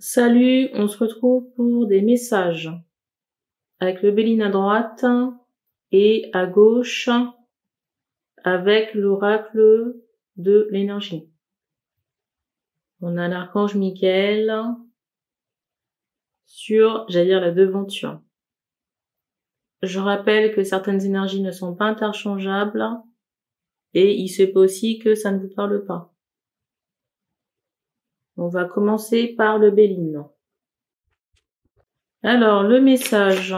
Salut, on se retrouve pour des messages avec le Béline à droite et à gauche avec l'oracle de l'énergie. On a l'archange Michael sur, j'allais dire, la devanture. Je rappelle que certaines énergies ne sont pas interchangeables et il se peut aussi que ça ne vous parle pas. On va commencer par le Béline. Alors, le message.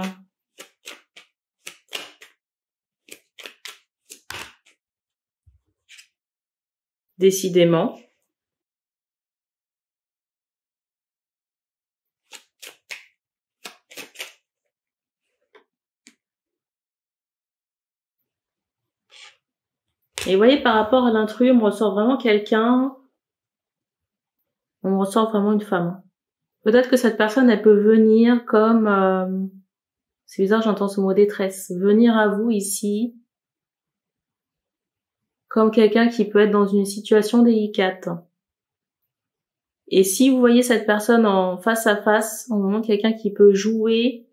Décidément. Et vous voyez, par rapport à l'intrus, on ressent vraiment quelqu'un, on ressent vraiment une femme. Peut-être que cette personne, elle peut venir comme, c'est bizarre, j'entends ce mot détresse, venir à vous ici, comme quelqu'un qui peut être dans une situation délicate. Et si vous voyez cette personne en face à face, au moment quelqu'un qui peut jouer,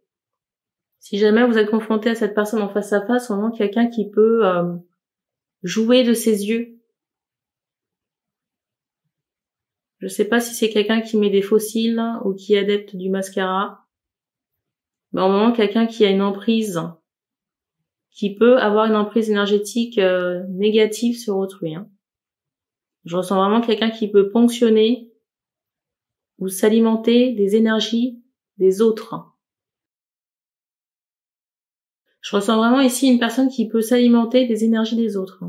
si jamais vous êtes confronté à cette personne en face à face, au moment quelqu'un qui peut jouer de ses yeux. Je sais pas si c'est quelqu'un qui met des faux cils ou qui est adepte du mascara. Mais au moment quelqu'un qui a une emprise, qui peut avoir une emprise énergétique négative sur autrui. Je ressens vraiment quelqu'un qui peut ponctionner ou s'alimenter des énergies des autres. Je ressens vraiment ici une personne qui peut s'alimenter des énergies des autres.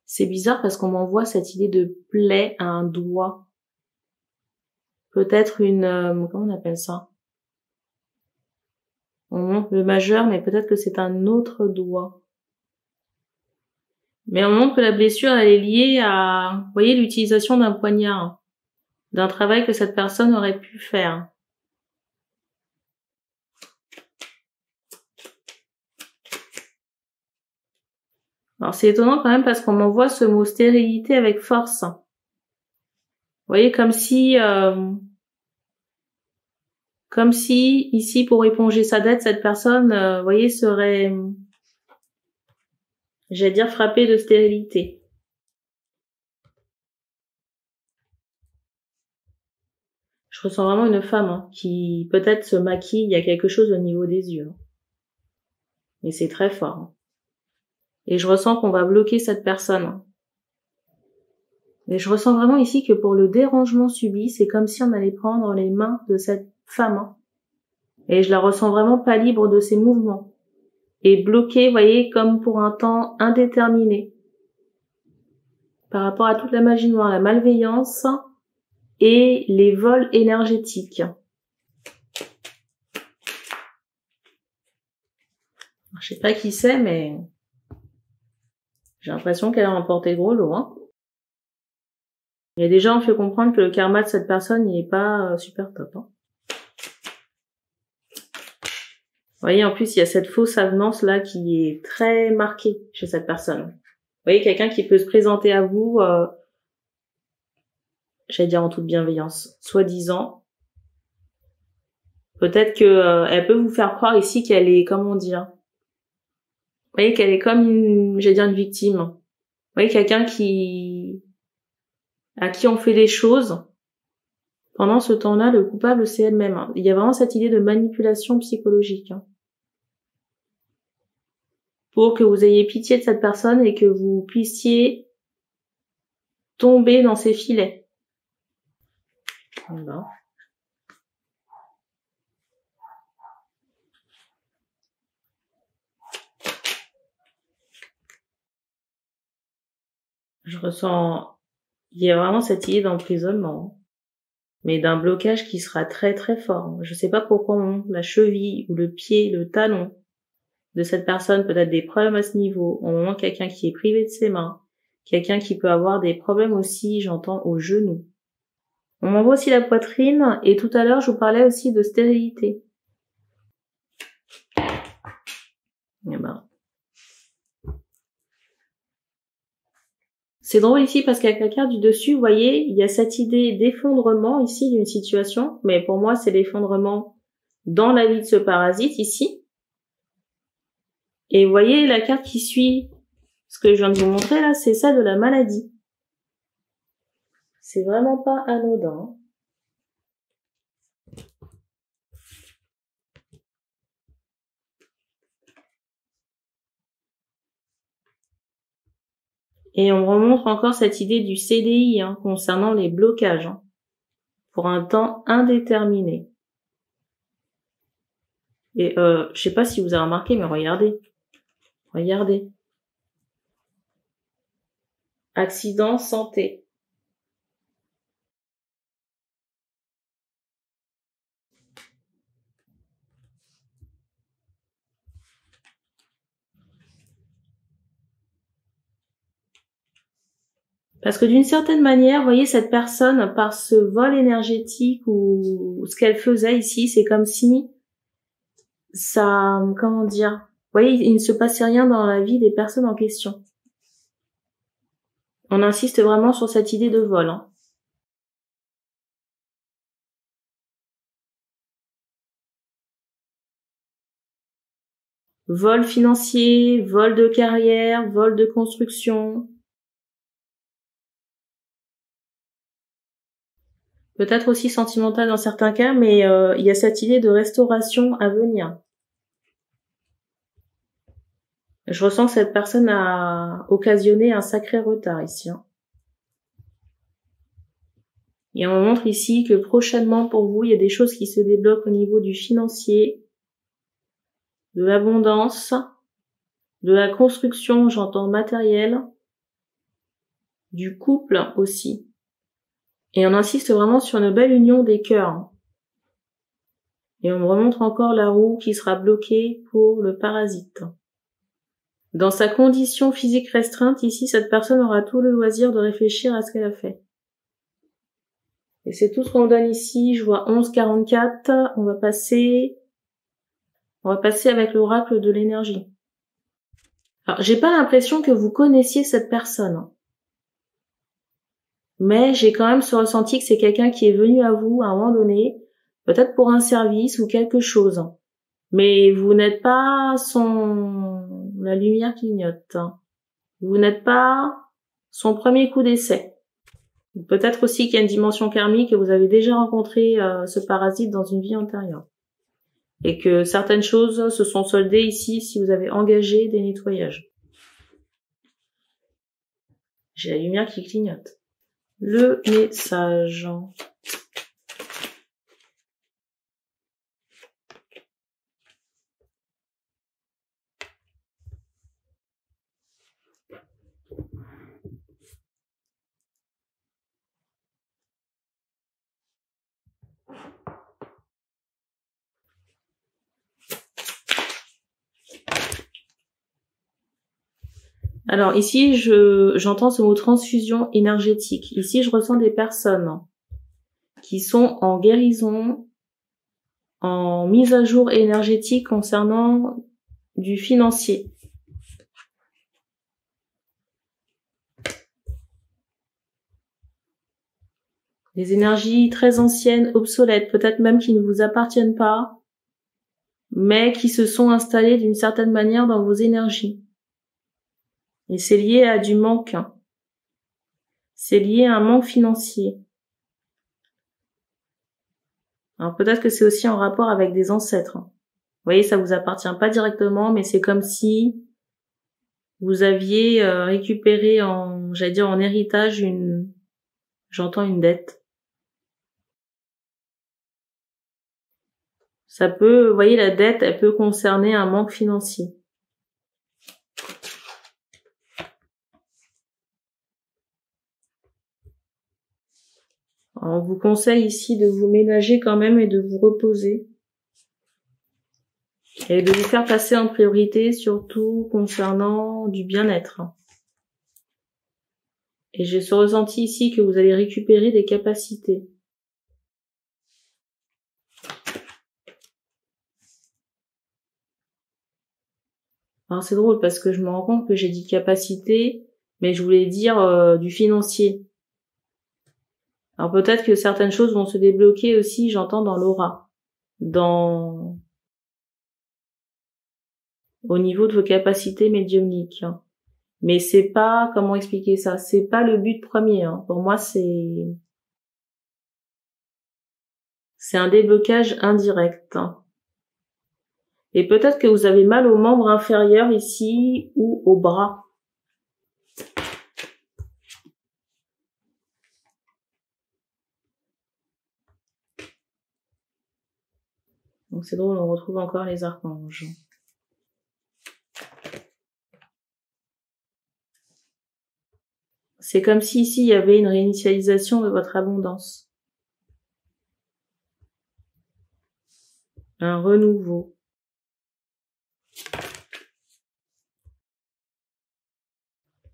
C'est bizarre parce qu'on m'envoie cette idée de plaie à un doigt. Peut-être une... comment on appelle ça? On montre le majeur, mais peut-être que c'est un autre doigt. Mais on montre que la blessure, elle est liée à, vous voyez, l'utilisation d'un poignard, d'un travail que cette personne aurait pu faire. Alors c'est étonnant quand même parce qu'on m'envoie ce mot stérilité avec force. Vous voyez, comme si ici pour éponger sa dette, cette personne, vous voyez, serait, j'allais dire, frappée de stérilité. Je ressens vraiment une femme qui peut-être se maquille, il y a quelque chose au niveau des yeux. Mais c'est très fort. Et je ressens qu'on va bloquer cette personne. Mais je ressens vraiment ici que pour le dérangement subi, c'est comme si on allait prendre les mains de cette femme. Et je la ressens vraiment pas libre de ses mouvements. Et bloquée, vous voyez, comme pour un temps indéterminé. Par rapport à toute la magie noire, la malveillance et les vols énergétiques. Je sais pas qui c'est, mais j'ai l'impression qu'elle a remporté le gros lot. Il y a déjà, on fait comprendre que le karma de cette personne, il est pas super top. Vous voyez, en plus, il y a cette fausse avenance là qui est très marquée chez cette personne. Vous voyez, quelqu'un qui peut se présenter à vous, j'allais dire en toute bienveillance, soi-disant. Peut-être que elle peut vous faire croire ici qu'elle est, comment dire, vous voyez, qu'elle est comme une, j'allais dire une victime. Vous voyez, quelqu'un à qui on fait des choses. Pendant ce temps-là, le coupable, c'est elle-même. Il y a vraiment cette idée de manipulation psychologique. Pour que vous ayez pitié de cette personne et que vous puissiez tomber dans ses filets. Voilà. Je ressens, il y a vraiment cette idée d'emprisonnement, mais d'un blocage qui sera très très fort. Je sais pas pourquoi la cheville ou le pied, le talon de cette personne, peut-être des problèmes à ce niveau, au moment quelqu'un qui est privé de ses mains, Quelqu'un qui peut avoir des problèmes aussi, j'entends, aux genoux. On m'envoie aussi la poitrine, et tout à l'heure, je vous parlais aussi de stérilité. Eh ben. C'est drôle ici parce qu'avec la carte du dessus, vous voyez, il y a cette idée d'effondrement ici d'une situation, mais pour moi, c'est l'effondrement dans la vie de ce parasite ici. Et vous voyez, la carte qui suit ce que je viens de vous montrer là, c'est celle de la maladie. C'est vraiment pas anodin. Et on remontre encore cette idée du CDI concernant les blocages pour un temps indéterminé. Et je sais pas si vous avez remarqué, mais regardez. Regardez. Accident, santé. Parce que d'une certaine manière, vous voyez, cette personne, par ce vol énergétique ou ce qu'elle faisait ici, c'est comme si ça, comment dire, vous voyez, il ne se passait rien dans la vie des personnes en question. On insiste vraiment sur cette idée de vol. Vol financier, vol de carrière, vol de construction. Peut-être aussi sentimental dans certains cas, mais il y a cette idée de restauration à venir. Je ressens que cette personne a occasionné un sacré retard ici. Et on montre ici que prochainement pour vous, il y a des choses qui se débloquent au niveau du financier, de l'abondance, de la construction, j'entends matériel, du couple aussi. Et on insiste vraiment sur une belle union des cœurs. Et on me remontre encore la roue qui sera bloquée pour le parasite. Dans sa condition physique restreinte, ici, cette personne aura tout le loisir de réfléchir à ce qu'elle a fait. Et c'est tout ce qu'on donne ici. Je vois 11,44. On va passer avec l'oracle de l'énergie. Alors, j'ai pas l'impression que vous connaissiez cette personne. Mais j'ai quand même ce ressenti que c'est quelqu'un qui est venu à vous à un moment donné, peut-être pour un service ou quelque chose. Mais vous n'êtes pas la lumière clignote. Vous n'êtes pas son premier coup d'essai. Peut-être aussi qu'il y a une dimension karmique et vous avez déjà rencontré ce parasite dans une vie antérieure. Et que certaines choses se sont soldées ici si vous avez engagé des nettoyages. J'ai la lumière qui clignote. Le message. Alors ici, j'entends ce mot transfusion énergétique. Ici, je ressens des personnes qui sont en guérison, en mise à jour énergétique concernant du financier. Des énergies très anciennes, obsolètes, peut-être même qui ne vous appartiennent pas, mais qui se sont installées d'une certaine manière dans vos énergies. Et c'est lié à du manque. C'est lié à un manque financier. Alors peut-être que c'est aussi en rapport avec des ancêtres. Vous voyez, ça vous appartient pas directement, mais c'est comme si vous aviez récupéré en héritage j'entends une dette. Ça peut, vous voyez, la dette, elle peut concerner un manque financier. Alors, on vous conseille ici de vous ménager quand même et de vous reposer. Et de vous faire passer en priorité, surtout concernant du bien-être. Et j'ai ce ressenti ici que vous allez récupérer des capacités. Alors c'est drôle parce que je me rends compte que j'ai dit capacité, mais je voulais dire du financier. Alors peut-être que certaines choses vont se débloquer aussi, j'entends, dans l'aura. Au niveau de vos capacités médiumniques. Mais c'est pas, comment expliquer ça? C'est pas le but premier, hein. Pour moi, c'est un déblocage indirect. Et peut-être que vous avez mal aux membres inférieurs ici ou aux bras. Donc c'est drôle, on retrouve encore les archanges. C'est comme si ici il y avait une réinitialisation de votre abondance. Un renouveau.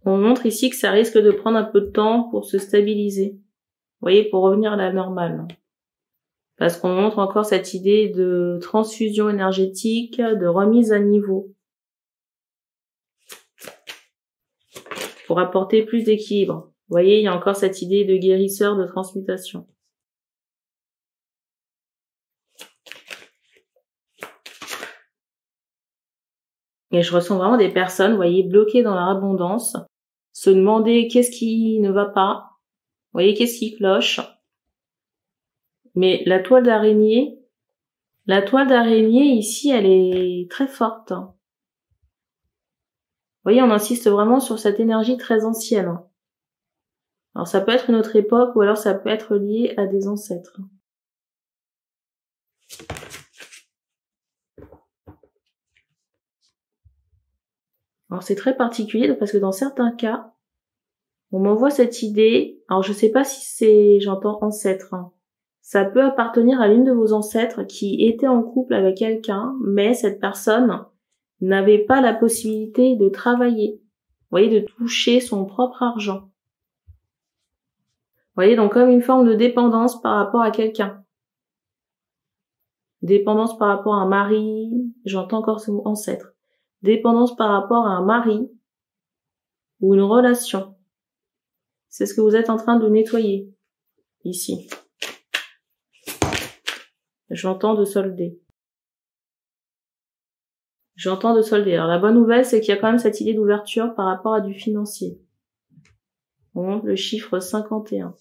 On montre ici que ça risque de prendre un peu de temps pour se stabiliser. Vous voyez, pour revenir à la normale. Parce qu'on montre encore cette idée de transfusion énergétique, de remise à niveau. Pour apporter plus d'équilibre. Vous voyez, il y a encore cette idée de guérisseur, de transmutation. Et je ressens vraiment des personnes, vous voyez, bloquées dans leur abondance, se demander qu'est-ce qui ne va pas, vous voyez, qu'est-ce qui cloche. Mais la toile d'araignée ici, elle est très forte. Vous voyez, on insiste vraiment sur cette énergie très ancienne. Alors ça peut être une autre époque ou alors ça peut être lié à des ancêtres. Alors c'est très particulier parce que dans certains cas, on m'envoie cette idée, alors je sais pas si c'est, j'entends ancêtre, hein. Ça peut appartenir à l'une de vos ancêtres qui était en couple avec quelqu'un, mais cette personne n'avait pas la possibilité de travailler, vous voyez, de toucher son propre argent. Vous voyez, donc comme une forme de dépendance par rapport à quelqu'un. Dépendance par rapport à un mari, j'entends encore ce mot ancêtre. Dépendance par rapport à un mari ou une relation. C'est ce que vous êtes en train de nettoyer, ici. J'entends de solder. J'entends de solder. Alors la bonne nouvelle, c'est qu'il y a quand même cette idée d'ouverture par rapport à du financier. On montre le chiffre 51.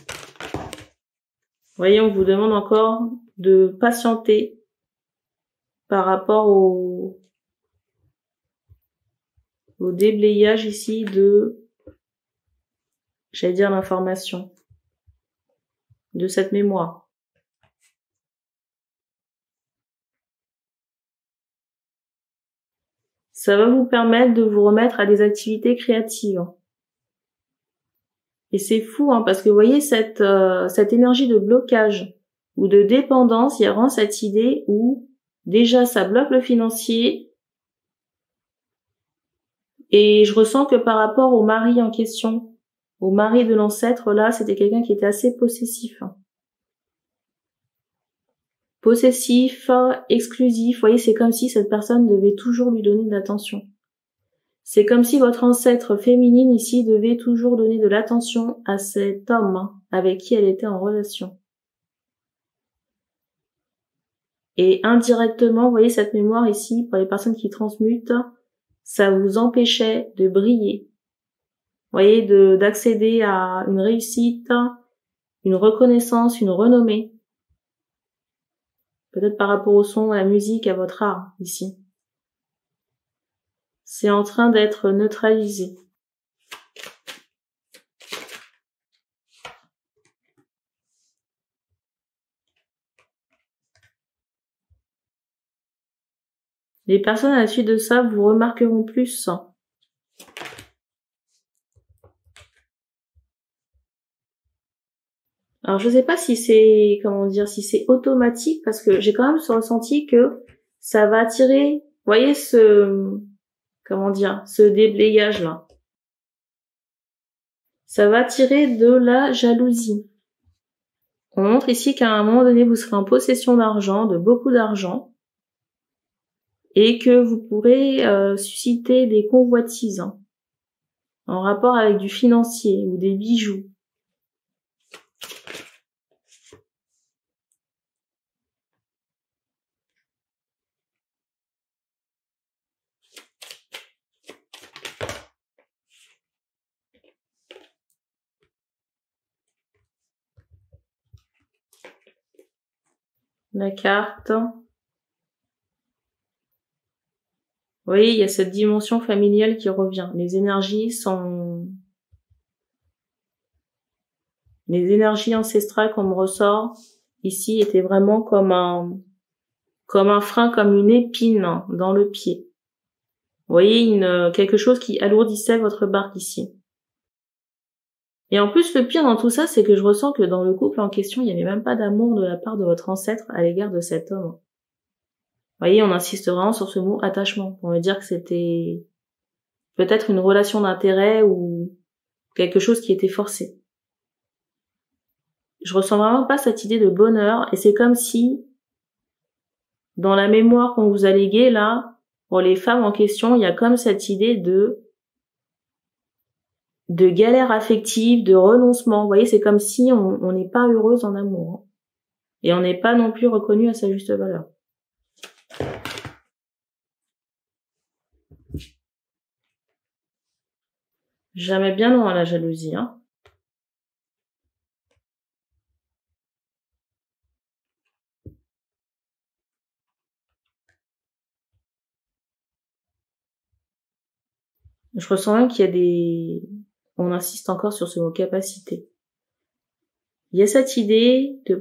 Vous voyez, on vous demande encore de patienter par rapport au déblayage ici de, j'allais dire l'information, de cette mémoire. Ça va vous permettre de vous remettre à des activités créatives. Et c'est fou, hein, parce que vous voyez cette énergie de blocage ou de dépendance, il y a vraiment cette idée où déjà ça bloque le financier. Et je ressens que par rapport au mari en question, au mari de l'ancêtre, là, c'était quelqu'un qui était assez possessif. Possessif, exclusif, vous voyez, c'est comme si cette personne devait toujours lui donner de l'attention. C'est comme si votre ancêtre féminine ici devait toujours donner de l'attention à cet homme avec qui elle était en relation. Et indirectement, vous voyez cette mémoire ici, pour les personnes qui transmutent, ça vous empêchait de briller. Vous voyez, d'accéder à une réussite, une reconnaissance, une renommée. Peut-être par rapport au son, à la musique, à votre art, ici. C'est en train d'être neutralisé. Les personnes à la suite de ça vous remarqueront plus. Alors je sais pas si c'est, comment dire, si c'est automatique, parce que j'ai quand même ce ressenti que ça va attirer, vous voyez, comment dire, ce déblayage là. Ça va tirer de la jalousie. On montre ici qu'à un moment donné, vous serez en possession d'argent, de beaucoup d'argent, et que vous pourrez susciter des convoitises en rapport avec du financier ou des bijoux. La carte. Oui, il y a cette dimension familiale qui revient. Les énergies ancestrales qu'on me ressort ici étaient vraiment comme un frein, comme une épine dans le pied. Vous voyez, quelque chose qui alourdissait votre barque ici. Et en plus, le pire dans tout ça, c'est que je ressens que dans le couple en question, il n'y avait même pas d'amour de la part de votre ancêtre à l'égard de cet homme. Vous voyez, on insiste vraiment sur ce mot attachement, pour me dire que c'était peut-être une relation d'intérêt ou quelque chose qui était forcé. Je ressens vraiment pas cette idée de bonheur, et c'est comme si, dans la mémoire qu'on vous a léguée là, pour les femmes en question, il y a comme cette idée de galère affective, de renoncement. Vous voyez, c'est comme si on n'est pas heureuse en amour. Et on n'est pas non plus reconnu à sa juste valeur. Jamais bien loin la jalousie, hein. Je ressens même qu'il y a on insiste encore sur ce mot capacité. Il y a cette idée de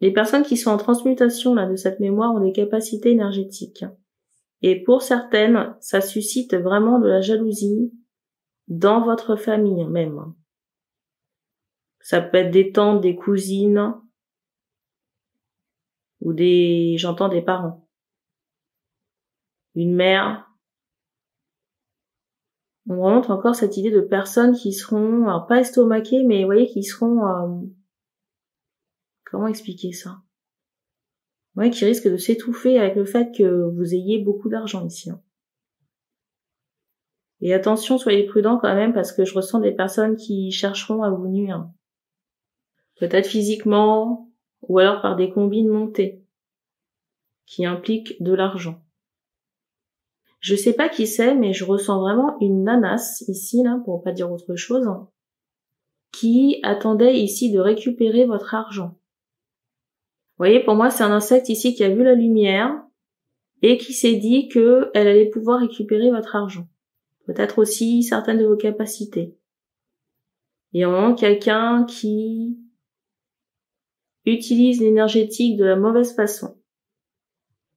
les personnes qui sont en transmutation là de cette mémoire ont des capacités énergétiques. Et pour certaines, ça suscite vraiment de la jalousie dans votre famille même. Ça peut être des tantes, des cousines, ou j'entends des parents. Une mère. On remonte encore cette idée de personnes qui seront, alors pas estomaquées, mais vous voyez, qui seront, comment expliquer ça? Ouais, qui risquent de s'étouffer avec le fait que vous ayez beaucoup d'argent ici. Et attention, soyez prudents quand même, parce que je ressens des personnes qui chercheront à vous nuire. Peut-être physiquement, ou alors par des combines montées, qui impliquent de l'argent. Je sais pas qui c'est, mais je ressens vraiment une nanasse ici, là, pour pas dire autre chose, qui attendait ici de récupérer votre argent. Vous voyez, pour moi, c'est un insecte ici qui a vu la lumière et qui s'est dit que elle allait pouvoir récupérer votre argent. Peut-être aussi certaines de vos capacités. Et en moment, quelqu'un qui utilise l'énergétique de la mauvaise façon.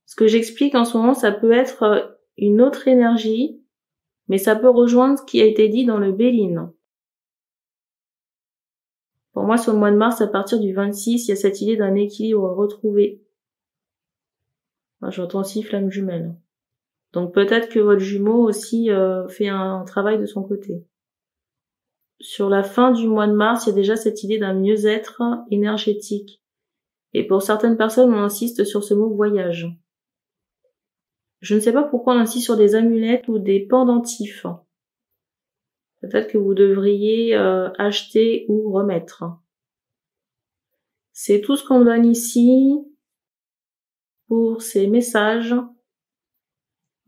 Ce que j'explique en ce moment, ça peut être une autre énergie, mais ça peut rejoindre ce qui a été dit dans le Béline. Pour moi, sur le mois de mars, à partir du 26, il y a cette idée d'un équilibre retrouvé. Enfin, j'entends aussi flamme jumelle. Donc peut-être que votre jumeau aussi fait un travail de son côté. Sur la fin du mois de mars, il y a déjà cette idée d'un mieux-être énergétique. Et pour certaines personnes, on insiste sur ce mot voyage. Je ne sais pas pourquoi on insiste sur des amulettes ou des pendentifs. Peut-être que vous devriez acheter ou remettre. C'est tout ce qu'on me donne ici pour ces messages.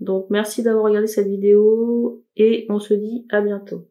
Donc merci d'avoir regardé cette vidéo et on se dit à bientôt.